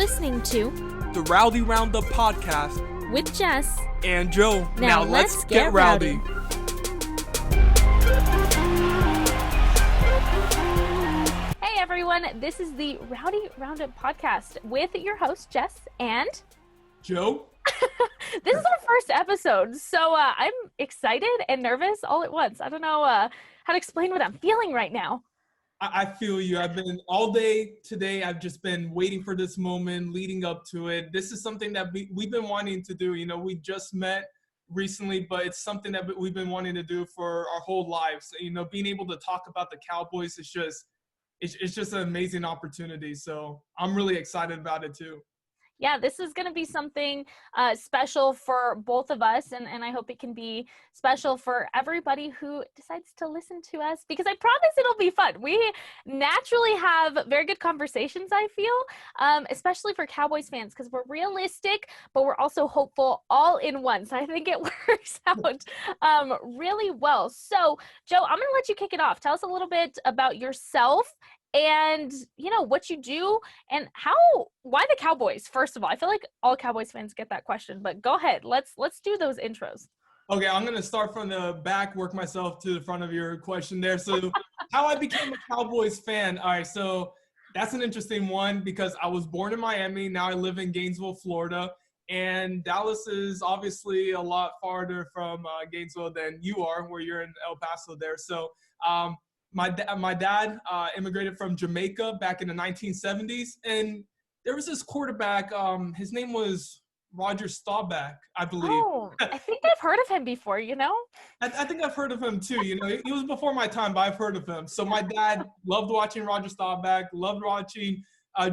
listening to the Rowdy Roundup Podcast with Jess and Joe. Now let's get rowdy. Hey everyone, this is the Rowdy Roundup Podcast with your host Jess and Joe. This is our first episode, so I'm excited and nervous all at once. I don't know how to explain what I'm feeling right now. I feel you. I've been all day today. I've just been waiting for this moment, leading up to it. This is something that we've been wanting to do. You know, we just met recently, but it's something that we've been wanting to do for our whole lives. You know, being able to talk about the Cowboys is it's just an amazing opportunity. So I'm really excited about it too. Yeah, this is going to be something special for both of us, and I hope it can be special for everybody who decides to listen to us, because I promise it'll be fun. We naturally have very good conversations, I feel, especially for Cowboys fans, because we're realistic, but we're also hopeful all in one. So I think it works out really well. So, Joe, I'm going to let you kick it off. Tell us a little bit about yourself and, you know, what you do and why the Cowboys, first of all. I feel like all Cowboys fans get that question, but go ahead. Let's do those intros. Okay, I'm going to start from the back, work myself to the front of your question there. So how I became a Cowboys fan. All right, so that's an interesting one because I was born in Miami. Now I live in Gainesville, Florida. And Dallas is obviously a lot farther from Gainesville than you are, where you're in El Paso there. So my dad immigrated from Jamaica back in the 1970s, and there was this quarterback. His name was Roger Staubach, I believe. Oh, I think I've heard of him before, you know? I think I've heard of him too. You know, he was before my time, but I've heard of him. So my dad loved watching Roger Staubach, loved watching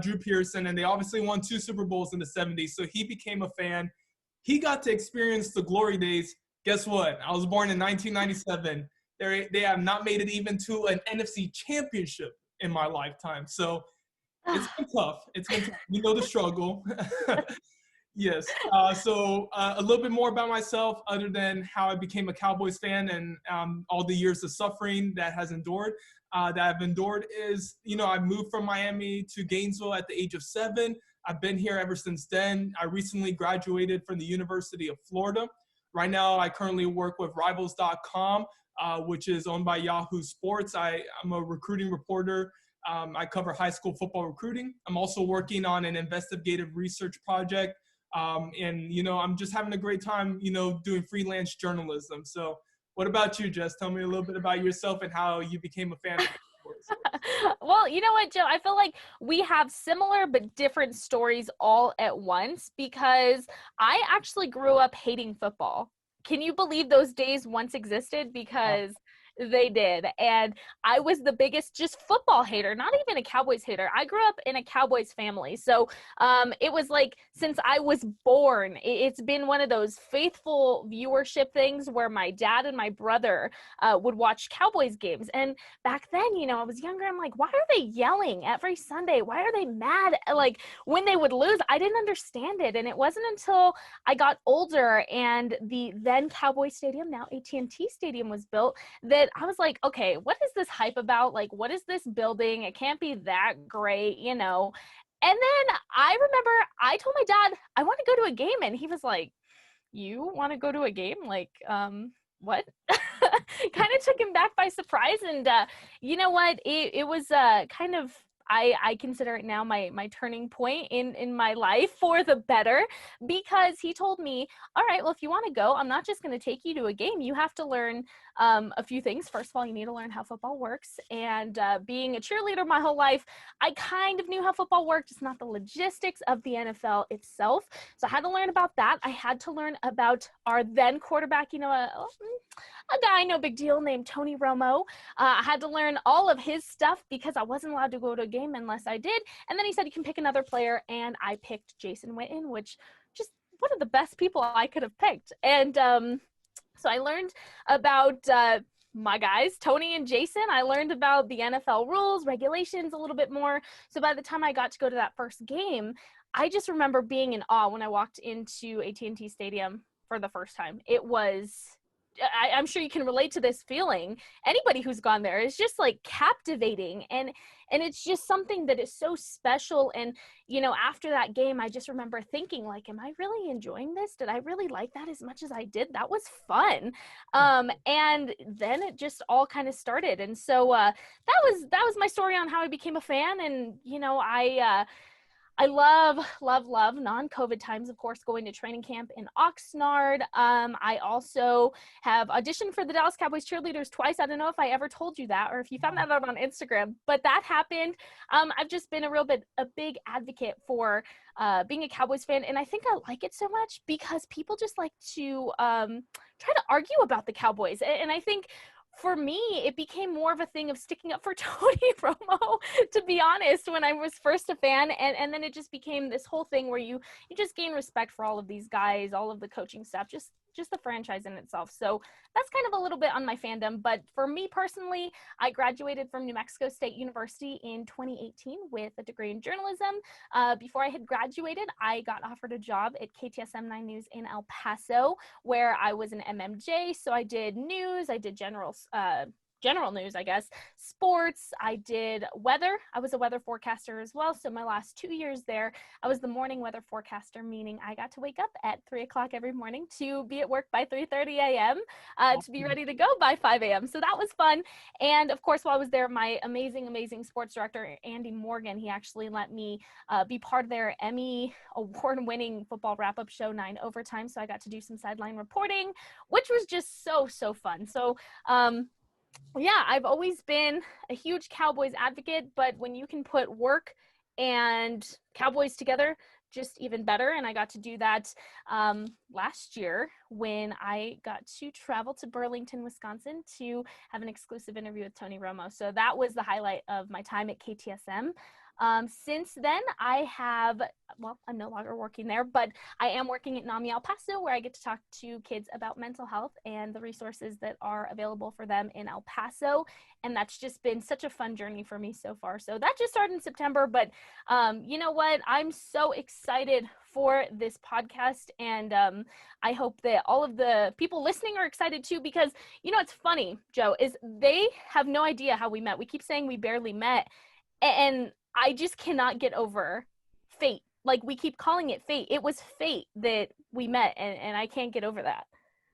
Drew Pearson, and they obviously won 2 Super Bowls in the 70s. So he became a fan. He got to experience the glory days. Guess what? I was born in 1997. They have not made it even to an NFC championship in my lifetime. So it's been tough. You know the struggle. Yes. So a little bit more about myself, other than how I became a Cowboys fan and all the years of suffering that I've endured is, you know, I moved from Miami to Gainesville at the age of 7. I've been here ever since then. I recently graduated from the University of Florida. Right now, I currently work with Rivals.com. Which is owned by Yahoo Sports. I'm a recruiting reporter. I cover high school football recruiting. I'm also working on an investigative research project. And, you know, I'm just having a great time, you know, doing freelance journalism. So what about you, Jess? Tell me a little bit about yourself and how you became a fan of sports. Well, you know what, Joe? I feel like we have similar but different stories all at once, because I actually grew up hating football. Can you believe those days once existed? Because they did. And I was the biggest just football hater, not even a Cowboys hater. I grew up in a Cowboys family. So it was like, since I was born, it's been one of those faithful viewership things where my dad and my brother would watch Cowboys games. And back then, you know, I was younger. I'm like, why are they yelling every Sunday? Why are they mad? Like, when they would lose, I didn't understand it. And it wasn't until I got older and the then Cowboys Stadium, now AT&T Stadium, was built, that I was like, okay, what is this hype about? Like, what is this building? It can't be that great, you know? And then I remember I told my dad, I want to go to a game. And he was like, you want to go to a game? Like, what? Kind of took him back by surprise. And you know what? It was kind of, I consider it now my turning point in my life for the better, because he told me, all right, well, if you want to go, I'm not just going to take you to a game. You have to learn a few things. First of all, you need to learn how football works. And being a cheerleader my whole life, I kind of knew how football worked, just not the logistics of the NFL itself. So I had to learn about that. I had to learn about our then quarterback, you know, a guy, no big deal, named Tony Romo. I had to learn all of his stuff because I wasn't allowed to go to a game unless I did. And then he said, you can pick another player. And I picked Jason Witten, which just one of the best people I could have picked. And so I learned about my guys, Tony and Jason. I learned about the NFL rules, regulations a little bit more. So by the time I got to go to that first game, I just remember being in awe when I walked into AT&T Stadium for the first time. It was I'm sure you can relate to this feeling. Anybody who's gone there is just like captivating, and it's just something that is so special. And after that game, I just remember thinking, like, am I really enjoying this? Did I really like that as much as I did? That was fun. And then it just all kind of started. And so that was my story on how I became a fan. And I love non-COVID times, of course, going to training camp in Oxnard. I also have auditioned for the Dallas Cowboys cheerleaders twice. I don't know if I ever told you that or if you found that out on Instagram, but that happened. I've just been a big advocate for being a Cowboys fan. And I think I like it so much because people just like to try to argue about the Cowboys. And I think for me, it became more of a thing of sticking up for Tony Romo, to be honest, when I was first a fan. And then it just became this whole thing where you just gain respect for all of these guys, all of the coaching staff, just the franchise in itself. So that's kind of a little bit on my fandom. But for me personally, I graduated from New Mexico State University in 2018 with a degree in journalism. Before I had graduated, I got offered a job at KTSM 9 News in El Paso, where I was an MMJ. So I did news, I did general news, I guess, sports. I did weather. I was a weather forecaster as well. So my last 2 years there, I was the morning weather forecaster, meaning I got to wake up at 3 o'clock every morning to be at work by 3:30 a.m., to be ready to go by 5 a.m. So that was fun. And of course, while I was there, my amazing sports director, Andy Morgan, he actually let me be part of their Emmy award-winning football wrap-up show, 9 Overtime. So I got to do some sideline reporting, which was just so fun. So, yeah, I've always been a huge Cowboys advocate, but when you can put work and Cowboys together, just even better. And I got to do that last year when I got to travel to Burlington, Wisconsin to have an exclusive interview with Tony Romo. So that was the highlight of my time at KTSM. Since then, I'm no longer working there, but I am working at NAMI El Paso, where I get to talk to kids about mental health and the resources that are available for them in El Paso. And that's just been such a fun journey for me so far. So that just started in September, but you know what? I'm so excited for this podcast. And I hope that all of the people listening are excited too, because it's funny, Joe, is they have no idea how we met. We keep saying we barely met. And I just cannot get over fate. Like, we keep calling it fate. It was fate that we met, and I can't get over that.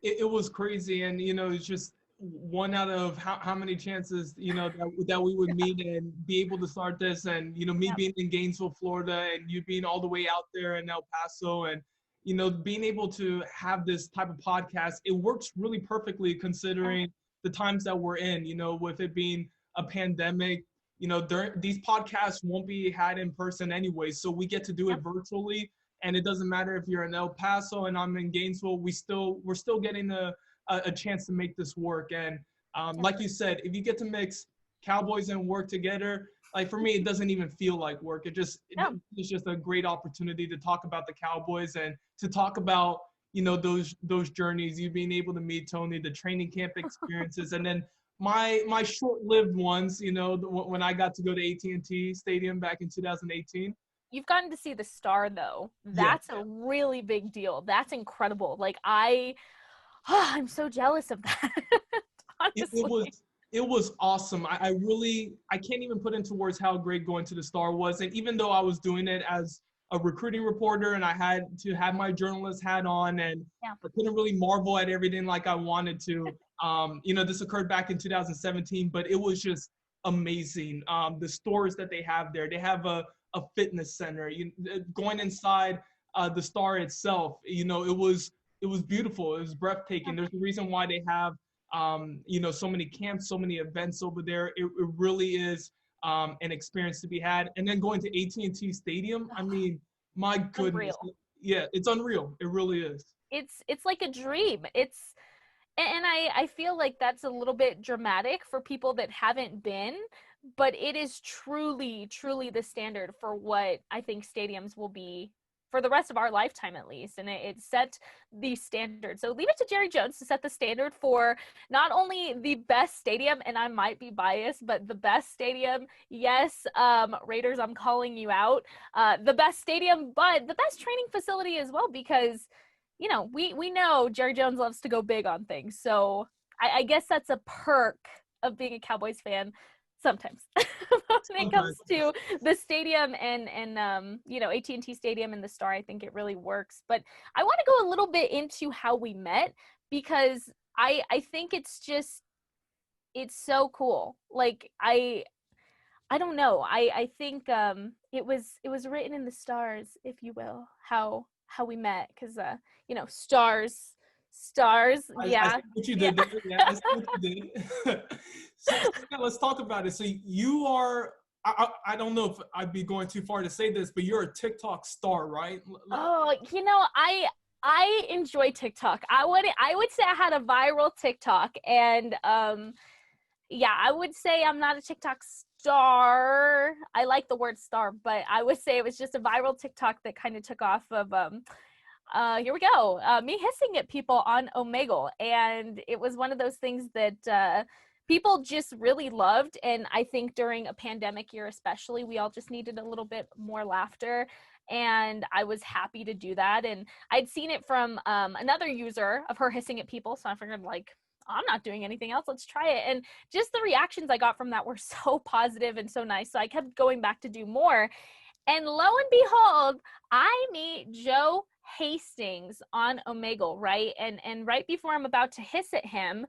It was crazy. And, it's just one out of how many chances, that we would meet and be able to start this. And, me being in Gainesville, Florida, and you being all the way out there in El Paso, and, being able to have this type of podcast, it works really perfectly considering the times that we're in, with it being a pandemic. These podcasts won't be had in person anyway, so we get to do it virtually. And it doesn't matter if you're in El Paso and I'm in Gainesville, we're still getting a chance to make this work. And like you said, if you get to mix Cowboys and work together, like for me, it doesn't even feel like work. It's just a great opportunity to talk about the Cowboys and to talk about those journeys, you being able to meet Tony, the training camp experiences, and then my short-lived ones, when I got to go to AT&T Stadium back in 2018. You've gotten to see the star, though. That's a really big deal. That's incredible. Like, I'm so jealous of that. Honestly. It was awesome. I can't even put into words how great going to the Star was. And even though I was doing it as a recruiting reporter and I had to have my journalist hat on, and I couldn't really marvel at everything like I wanted to. This occurred back in 2017, but it was just amazing. The stores that they have there, they have a fitness center. Going inside the Star itself, it was beautiful. It was breathtaking. There's a reason why they have so many camps, so many events over there. It really is an experience to be had. And then going to AT&T Stadium, I mean, my goodness. Unreal. Yeah, it's unreal. It really is. It's like a dream. And I feel like that's a little bit dramatic for people that haven't been, but it is truly the standard for what I think stadiums will be for the rest of our lifetime, at least. And it set the standard. So leave it to Jerry Jones to set the standard for not only the best stadium, and I might be biased, but the best stadium. Yes, Raiders, I'm calling you out. The best stadium, but the best training facility as well, because you know, we know Jerry Jones loves to go big on things. So I guess that's a perk of being a Cowboys fan sometimes. When it Sometimes. comes to the stadium and you know, AT&T Stadium and the Star, I think it really works. But I want to go a little bit into how we met, because I think it's so cool. Like I don't know. I think it was written in the stars, if you will, how we met, because you know, stars. I Yeah. see what you Yeah. did there. Yeah, I see what you did. So yeah, let's talk about it. So you are, I don't know if I'd be going too far to say this, but you're a TikTok star, right? Oh, you know, I enjoy TikTok. I would say I had a viral TikTok, and yeah, I would say I'm not a TikTok star. I like the word star, but I would say it was just a viral TikTok that kind of took off of here we go. Me hissing at people on Omegle. And it was one of those things that people just really loved. And I think during a pandemic year, especially, we all just needed a little bit more laughter. And I was happy to do that. And I'd seen it from another user of her hissing at people. So I figured, like, I'm not doing anything else. Let's try it. And just the reactions I got from that were so positive and so nice. So I kept going back to do more. And lo and behold, I meet Joe Hastings on Omegle, right? And right before I'm about to hiss at him,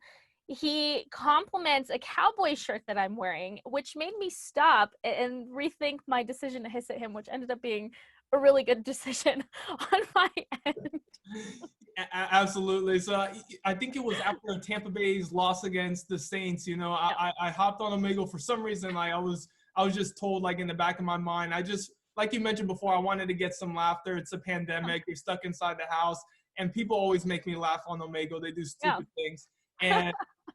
he compliments a cowboy shirt that I'm wearing, which made me stop and rethink my decision to hiss at him, which ended up being a really good decision on my end. Absolutely. So I think it was after Tampa Bay's loss against the Saints. You know, Yep. I hopped on Omegle for some reason. Like I was just told, like, in the back of my mind, I just, like you mentioned before, I wanted to get some laughter. It's a pandemic. You're stuck inside the house, and people always make me laugh on Omegle. They do Yeah. stupid things. And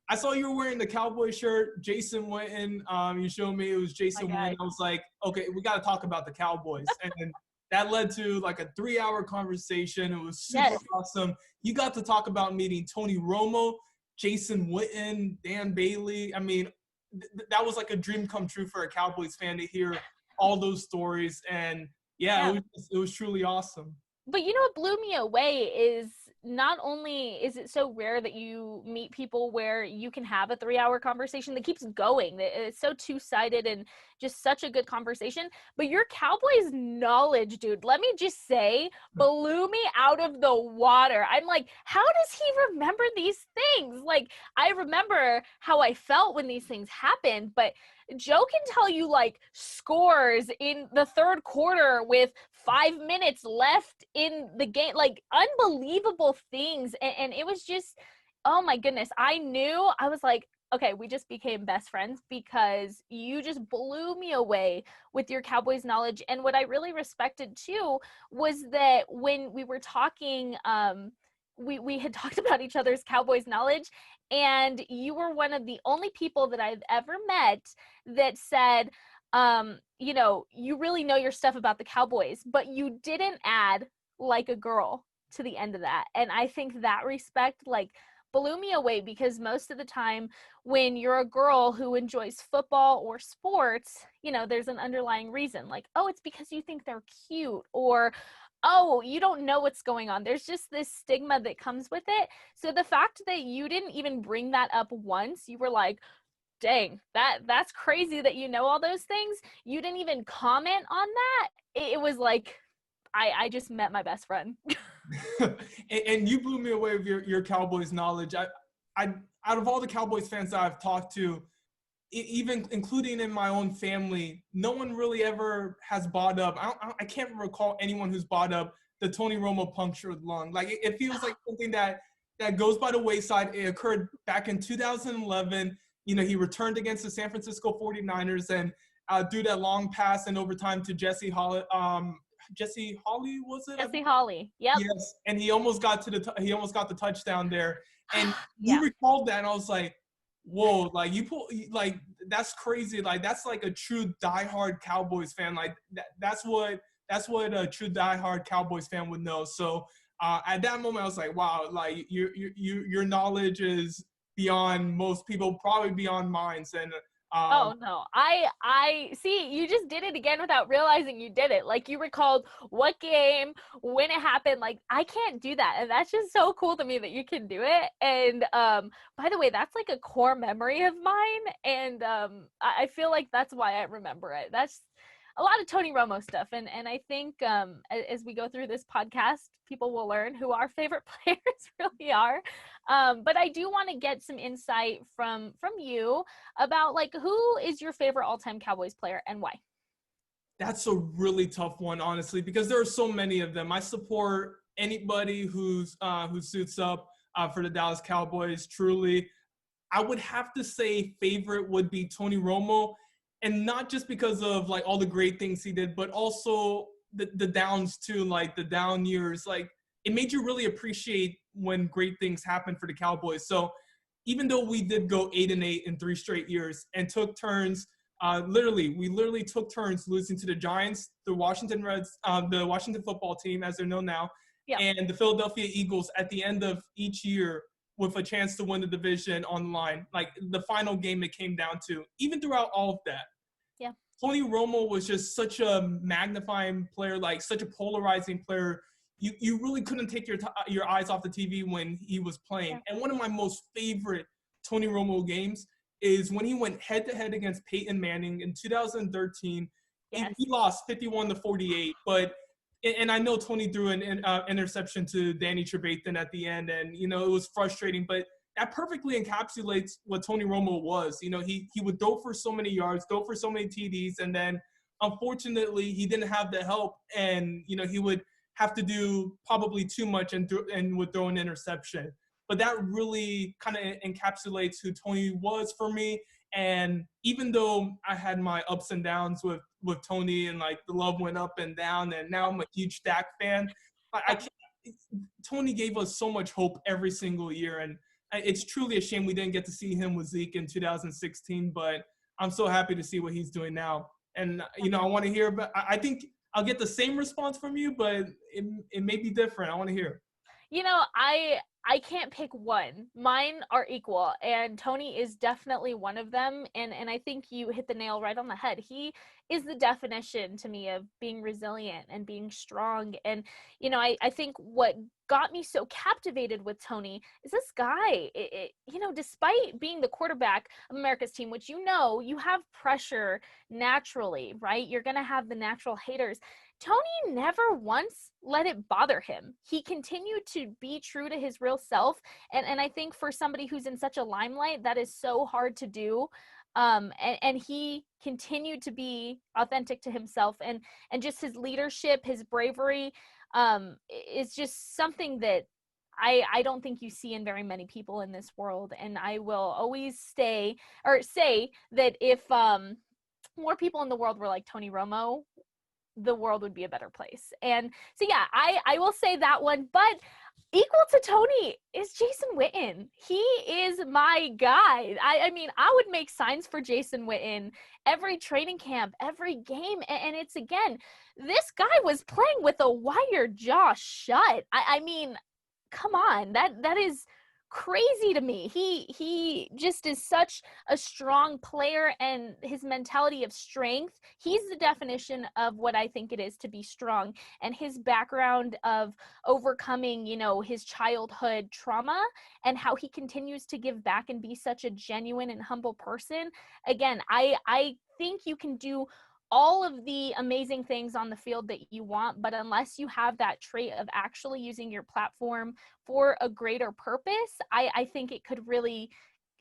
I saw you were wearing the Cowboy shirt, Jason Witten. You showed me it was My Jason Witten. guy. I was like, okay, we got to talk about the Cowboys. And that led to like a 3-hour conversation. It was super Yes. awesome. You got to talk about meeting Tony Romo, Jason Witten, Dan Bailey. I mean, that was like a dream come true for a Cowboys fan to hear all those stories. And yeah, Yeah. it was truly awesome. But you know what blew me away is not only is it so rare that you meet people where you can have a 3-hour conversation that keeps going, that it's so two-sided and just such a good conversation, but your Cowboys knowledge, dude, let me just say, blew me out of the water. I'm like, how does he remember these things? Like, I remember how I felt when these things happened, but Joe can tell you like scores in the third quarter with 5 minutes left in the game, like unbelievable things. And it was just, oh my goodness. I was like, okay, we just became best friends because you just blew me away with your Cowboys knowledge. And what I really respected too was that when we were talking, we had talked about each other's Cowboys knowledge, and you were one of the only people that I've ever met that said, you know, you really know your stuff about the Cowboys, but you didn't add like a girl to the end of that. And I think that respect, like, blew me away, because most of the time when you're a girl who enjoys football or sports, you know, there's an underlying reason, like, oh, it's because you think they're cute, or oh, you don't know what's going on. There's just this stigma that comes with it. So the fact that you didn't even bring that up once, you were like, dang, that's crazy that you know all those things. You didn't even comment on that. It was like I just met my best friend. And you blew me away with your Cowboys knowledge. I out of all the Cowboys fans that I've talked to, even including in my own family, no one really ever has brought up. I can't recall anyone who's brought up the Tony Romo punctured lung. Like it feels like something that goes by the wayside. It occurred back in 2011. You know, he returned against the San Francisco 49ers and threw that long pass in overtime to Jesse Holly. Jesse Holly, was it? Jesse Holly. Yep. Yes, and he almost got he almost got the touchdown there. And you Yeah. recalled that, and I was like, whoa, like like that's crazy. Like that's like a true diehard Cowboys fan. Like that's what a true diehard Cowboys fan would know. So at that moment, I was like, wow, like your knowledge is beyond most people, probably beyond mine. And Oh no. I see, you just did it again without realizing you did it. Like, you recalled what game, when it happened. Like, I can't do that. And that's just so cool to me that you can do it. And by the way, that's like a core memory of mine. And I feel like that's why I remember it. That's a lot of Tony Romo stuff. And I think as we go through this podcast, people will learn who our favorite players really are. But I do want to get some insight from you about, like, who is your favorite all-time Cowboys player and why? That's a really tough one, honestly, because there are so many of them. I support anybody who suits up for the Dallas Cowboys. Truly, I would have to say favorite would be Tony Romo, and not just because of like all the great things he did, but also the downs too, like the down years. Like, it made you really appreciate when great things happen for the Cowboys. So even though we did go 8-8 in 3 straight years and took turns, we literally took turns losing to the Giants, the Washington Reds, the Washington football team, as they're known now, Yeah. and the Philadelphia Eagles at the end of each year with a chance to win the division on the line. Like, the final game it came down to, even throughout all of that. Yeah. Tony Romo was just such a magnifying player, like such a polarizing player. You really couldn't take your eyes off the TV when he was playing. Yeah. And one of my most favorite Tony Romo games is when he went head-to-head against Peyton Manning in 2013. Yes. He lost 51-48, but and I know Tony threw an interception to Danny Trevathan at the end, and it was frustrating, but that perfectly encapsulates what Tony Romo was. He would throw for so many yards, throw for so many TDs, and then unfortunately he didn't have the help, and he would have to do probably too much and would throw an interception. But that really kind of encapsulates who Tony was for me. And even though I had my ups and downs with Tony, and like the love went up and down, and now I'm a huge Dak fan, I can't. Tony gave us so much hope every single year, and it's truly a shame we didn't get to see him with Zeke in 2016. But I'm so happy to see what he's doing now. And I want to hear about. I think I'll get the same response from you, but it may be different. I want to hear. I can't pick one. Mine are equal, and Tony is definitely one of them. And I think you hit the nail right on the head. He is the definition to me of being resilient and being strong. And I think what got me so captivated with Tony is this guy. Despite being the quarterback of America's team, which you have pressure naturally, right? You're gonna have the natural haters. Tony never once let it bother him. He continued to be true to his real self. And I think for somebody who's in such a limelight, that is so hard to do. And he continued to be authentic to himself, and just his leadership, his bravery, is just something that I don't think you see in very many people in this world. And I will always say that if more people in the world were like Tony Romo, the world would be a better place. And so, yeah, I will say that one. But equal to Tony is Jason Witten. He is my guy. I mean, I would make signs for Jason Witten every training camp, every game. And it's, again, this guy was playing with a wire jaw shut. I mean, come on, that is crazy to me. He just is such a strong player, and his mentality of strength, he's the definition of what I think it is to be strong. And his background of overcoming, his childhood trauma, and how he continues to give back and be such a genuine and humble person. Again, I think you can do all of the amazing things on the field that you want, but unless you have that trait of actually using your platform for a greater purpose, I think it could really,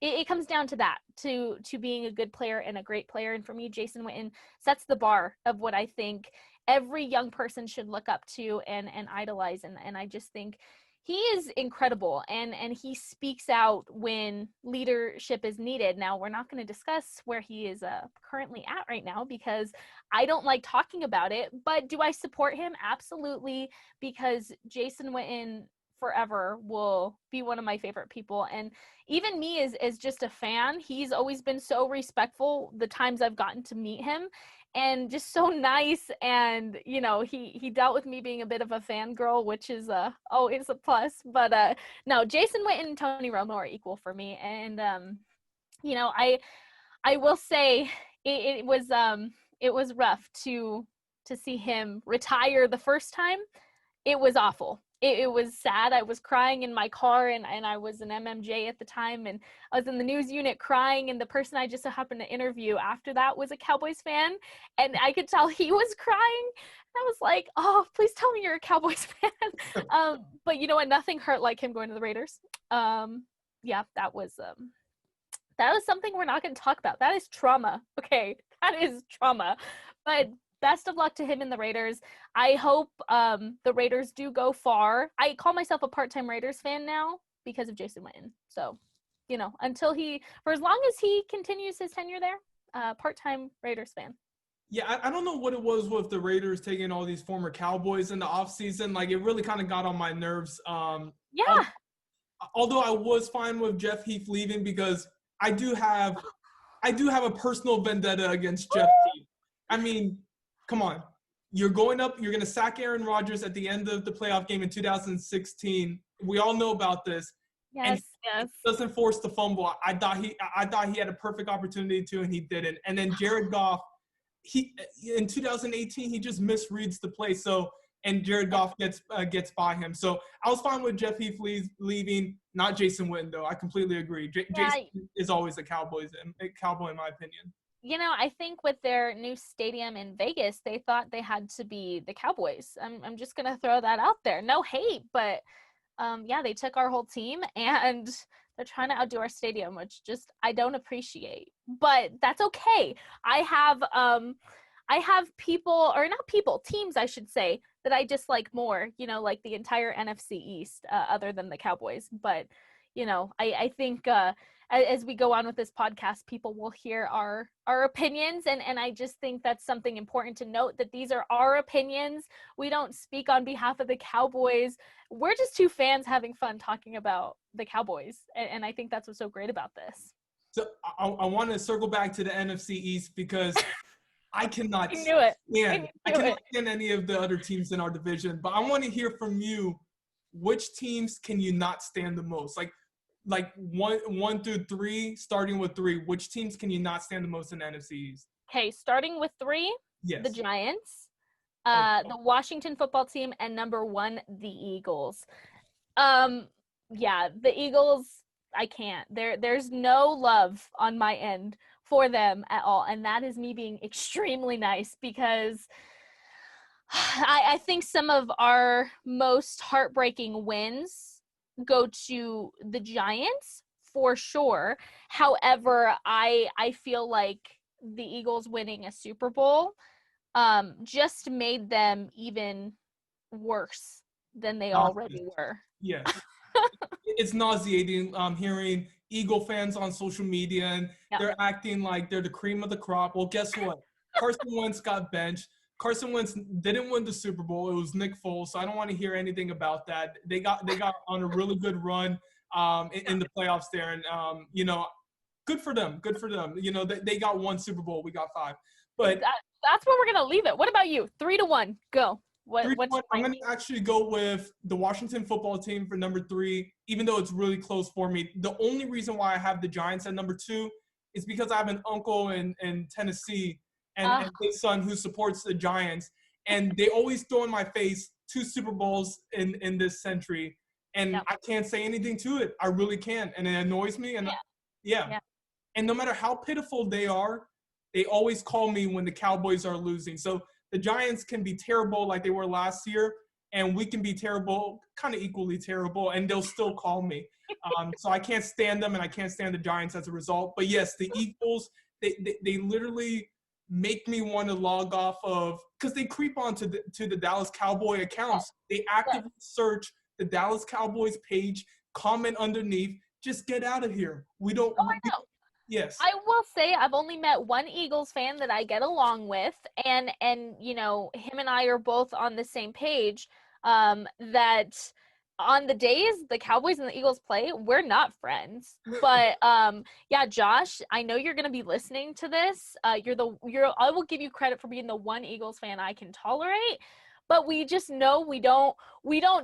it comes down to that, to being a good player and a great player. And for me, Jason Witten sets the bar of what I think every young person should look up to and idolize. And I just think he is incredible, and he speaks out when leadership is needed. Now, we're not going to discuss where he is currently at right now, because I don't like talking about it. But do I support him? Absolutely, because Jason Witten forever will be one of my favorite people. And even me as just a fan, he's always been so respectful the times I've gotten to meet him, and just so nice. And he dealt with me being a bit of a fangirl, which is always a plus. But no, Jason Witten and Tony Romo are equal for me. And I will say it was rough to see him retire the first time. It was awful. It was sad. I was crying in my car, and I was an MMJ at the time, and I was in the news unit crying, and the person I just so happened to interview after that was a Cowboys fan, and I could tell he was crying. I was like, oh, please tell me you're a Cowboys fan. But you know what? Nothing hurt like him going to the Raiders. Yeah, that was something we're not going to talk about. That is trauma. Okay, that is trauma. But best of luck to him and the Raiders. I hope the Raiders do go far. I call myself a part-time Raiders fan now because of Jason Witten. So, you know, for as long as he continues his tenure there, part-time Raiders fan. Yeah, I don't know what it was with the Raiders taking all these former Cowboys in the offseason. Like, it really kind of got on my nerves. Yeah. Although I was fine with Jeff Heath leaving because I do have a personal vendetta against Jeff Heath. I mean, come on. You're going going to sack Aaron Rodgers at the end of the playoff game in 2016. We all know about this. Yes. He doesn't force the fumble. I thought he had a perfect opportunity to, and he didn't. And then Jared Goff, in 2018, he just misreads the play. So, and Jared Goff gets by him. So I was fine with Jeff Heath leaving, not Jason Witten, though. I completely agree. Jason is always a cowboy in my opinion. You know, I think with their new stadium in Vegas, they thought they had to be the Cowboys. I'm just going to throw that out there. No hate, but yeah, they took our whole team and they're trying to outdo our stadium, which just I don't appreciate. But that's okay. I have teams, I should say, that I dislike more, you know, like the entire NFC East, other than the Cowboys. But, you know, I think as we go on with this podcast, people will hear our opinions. And I just think that's something important to note, that these are our opinions. We don't speak on behalf of the Cowboys. We're just two fans having fun talking about the Cowboys. And I think that's what's so great about this. So I want to circle back to the NFC East because I cannot stand any of the other teams in our division. But I want to hear from you. Which teams can you not stand the most? Like one through three, starting with three. Which teams can you not stand the most in the NFC East? Okay, starting with three. Yes. The Giants, the Washington football team, and number one, the Eagles. Yeah, the Eagles, I can't. There's no love on my end for them at all, and that is me being extremely nice because I think some of our most heartbreaking wins go to the Giants for sure. However, I feel like the Eagles winning a Super Bowl just made them even worse than they already were. Yes. It's nauseating hearing Eagle fans on social media, and they're acting like they're the cream of the crop. Well, guess what? Carson Wentz got benched. Carson Wentz didn't win the Super Bowl. It was Nick Foles, so I don't want to hear anything about that. They got on a really good run in the playoffs there, and you know, good for them. Good for them. You know, they got one Super Bowl. We got five. But that's where we're gonna leave it. What about you? 3-1. Go. I'm going to actually go with the Washington football team for number 3, even though it's really close for me. The only reason why I have the Giants at number 2 is because I have an uncle in Tennessee and his son who supports the Giants. And they always throw in my face 2 Super Bowls in this century. And I can't say anything to it. I really can't. And it annoys me. And And no matter how pitiful they are, they always call me when the Cowboys are losing. So the Giants can be terrible like they were last year, and we can be terrible, kind of equally terrible, and they'll still call me. So I can't stand them, and I can't stand the Giants as a result. But, yes, the Eagles, they literally make me want to log off of – because they creep on to the Dallas Cowboy accounts. They actively search the Dallas Cowboys page, comment underneath, just get out of here. We don't Yes. I will say I've only met one Eagles fan that I get along with, and you know, him and I are both on the same page, that on the days the Cowboys and the Eagles play, we're not friends. But yeah, Josh, I know you're going to be listening to this. I will give you credit for being the one Eagles fan I can tolerate. but we just know we don't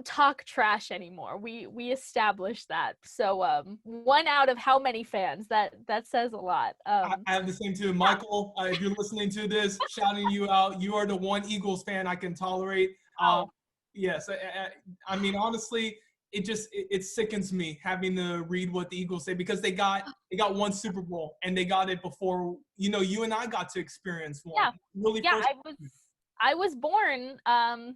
talk trash anymore. We established that. So one out of how many fans? That says a lot. I have the same too. Michael, if you're listening to this, shouting you out. You are the one Eagles fan I can tolerate. Yes, I mean, honestly, it sickens me having to read what the Eagles say, because they got one Super Bowl and they got it before, you and I got to experience one. Yeah. Really Yeah, I was born the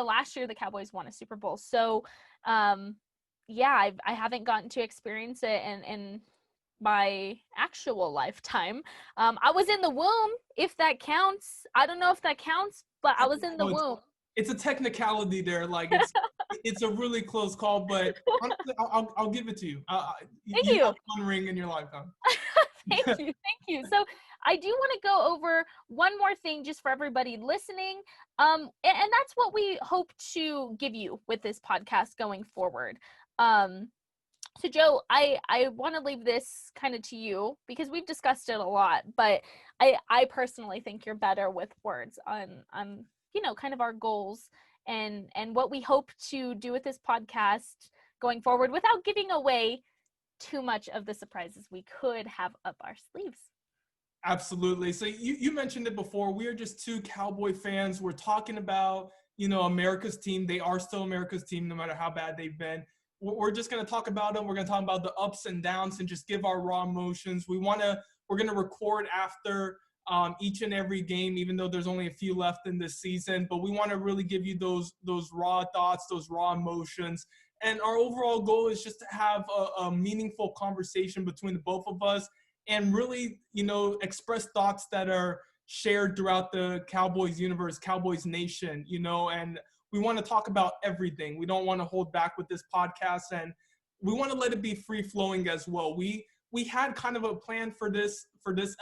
last year the Cowboys won a Super Bowl. So yeah, I haven't gotten to experience it in my actual lifetime. I was in the womb, if that counts. I don't know if that counts, but I was in the womb. It's a technicality there. Like it's a really close call, but honestly, I'll give it to you. Thank you. Have one ring in your lifetime. Thank you. So I do want to go over one more thing just for everybody listening. And that's what we hope to give you with this podcast going forward. So Joe, I want to leave this kind of to you because we've discussed it a lot, but I personally think you're better with words on kind of our goals and what we hope to do with this podcast going forward without giving away too much of the surprises we could have up our sleeves. Absolutely. So you mentioned it before. We are just two Cowboy fans. We're talking about, America's team. They are still America's team, no matter how bad they've been. We're just going to talk about them. We're going to talk about the ups and downs and just give our raw emotions. We're going to record after each and every game, even though there's only a few left in this season. But we want to really give you those raw thoughts, those raw emotions. And our overall goal is just to have a meaningful conversation between the both of us and really, express thoughts that are shared throughout the Cowboys universe, Cowboys nation, and we want to talk about everything. We don't want to hold back with this podcast, and we want to let it be free flowing as well. We had kind of a plan for this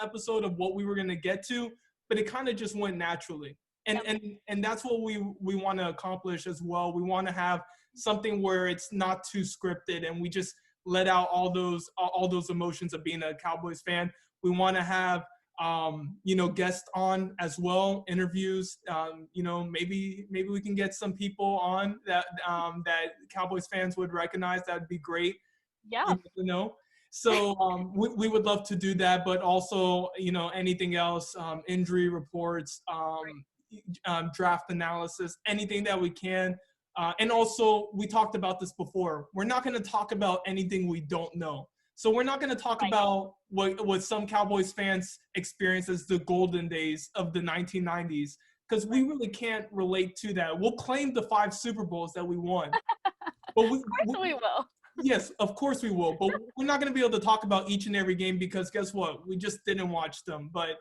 episode of what we were going to get to, but it kind of just went naturally. And that's what we want to accomplish as well. We want to have something where it's not too scripted and we just let out all those emotions of being a Cowboys fan. We want to have guests on as well, interviews. Maybe we can get some people on that Cowboys fans would recognize. That'd be great. Yeah. So we would love to do that, but also, anything else, injury reports, draft analysis, anything that we can. And also, we talked about this before. We're not going to talk about anything we don't know. So we're not going to talk about what some Cowboys fans experience as the golden days of the 1990s, because we really can't relate to that. We'll claim the 5 Super Bowls that we won. But of course we will. Yes, of course we will. But we're not going to be able to talk about each and every game because guess what? We just didn't watch them. But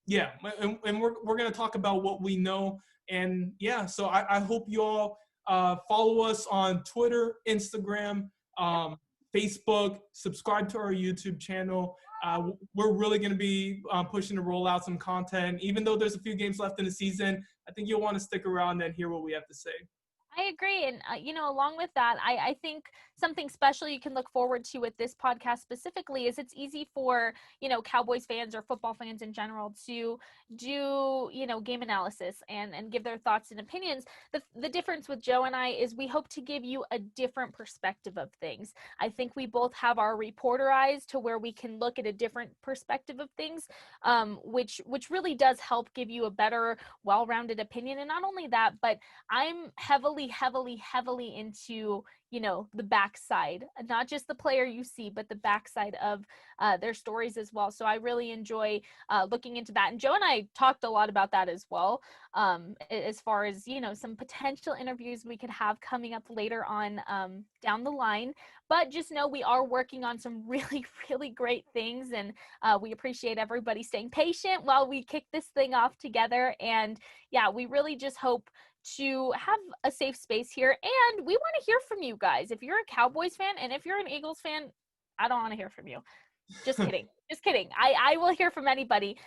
yeah, and we're going to talk about what we know. And yeah, so I hope you all follow us on Twitter, Instagram, Facebook, subscribe to our YouTube channel. We're really going to be pushing to roll out some content. Even though there's a few games left in the season, I think you'll want to stick around and hear what we have to say. I agree. And, along with that, I think something special you can look forward to with this podcast specifically is it's easy for, Cowboys fans or football fans in general to do, game analysis and give their thoughts and opinions. The difference with Joe and I is we hope to give you a different perspective of things. I think we both have our reporter eyes to where we can look at a different perspective of things, which really does help give you a better, well-rounded opinion. And not only that, but I'm heavily into, the backside, not just the player you see, but the backside of their stories as well. So I really enjoy looking into that. And Joe and I talked a lot about that as well, as far as, some potential interviews we could have coming up later on down the line. But just know we are working on some really, really great things. And we appreciate everybody staying patient while we kick this thing off together. And yeah, we really just hope to have a safe space here. And we want to hear from you guys. If you're a Cowboys fan and if you're an Eagles fan, I don't want to hear from you. Just kidding. Just kidding. I will hear from anybody.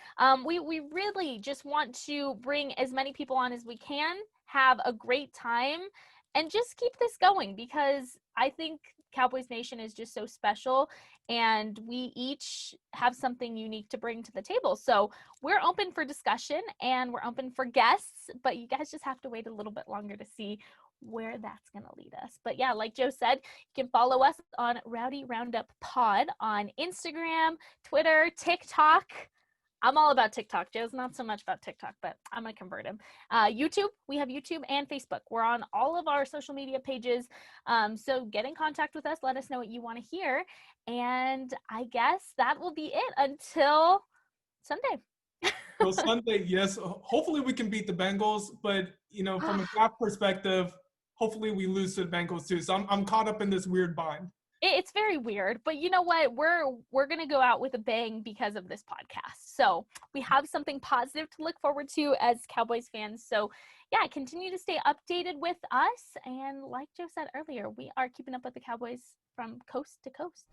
We really just want to bring as many people on as we can, have a great time, and just keep this going, because I think Cowboys Nation is just so special, and we each have something unique to bring to the table. So we're open for discussion and we're open for guests, but you guys just have to wait a little bit longer to see where that's going to lead us. But yeah, like Joe said, you can follow us on Rowdy Roundup Pod on Instagram, Twitter, TikTok. I'm all about TikTok. Joe's not so much about TikTok, but I'm going to convert him. YouTube, we have YouTube and Facebook. We're on all of our social media pages. So get in contact with us. Let us know what you want to hear. And I guess that will be it until Sunday. So Sunday, yes. Hopefully we can beat the Bengals, but from a draft perspective, hopefully we lose to the Bengals too. So I'm caught up in this weird bind. It's very weird, but you know what? We're going to go out with a bang because of this podcast. So we have something positive to look forward to as Cowboys fans. So yeah, continue to stay updated with us. And like Joe said earlier, we are keeping up with the Cowboys from coast to coast.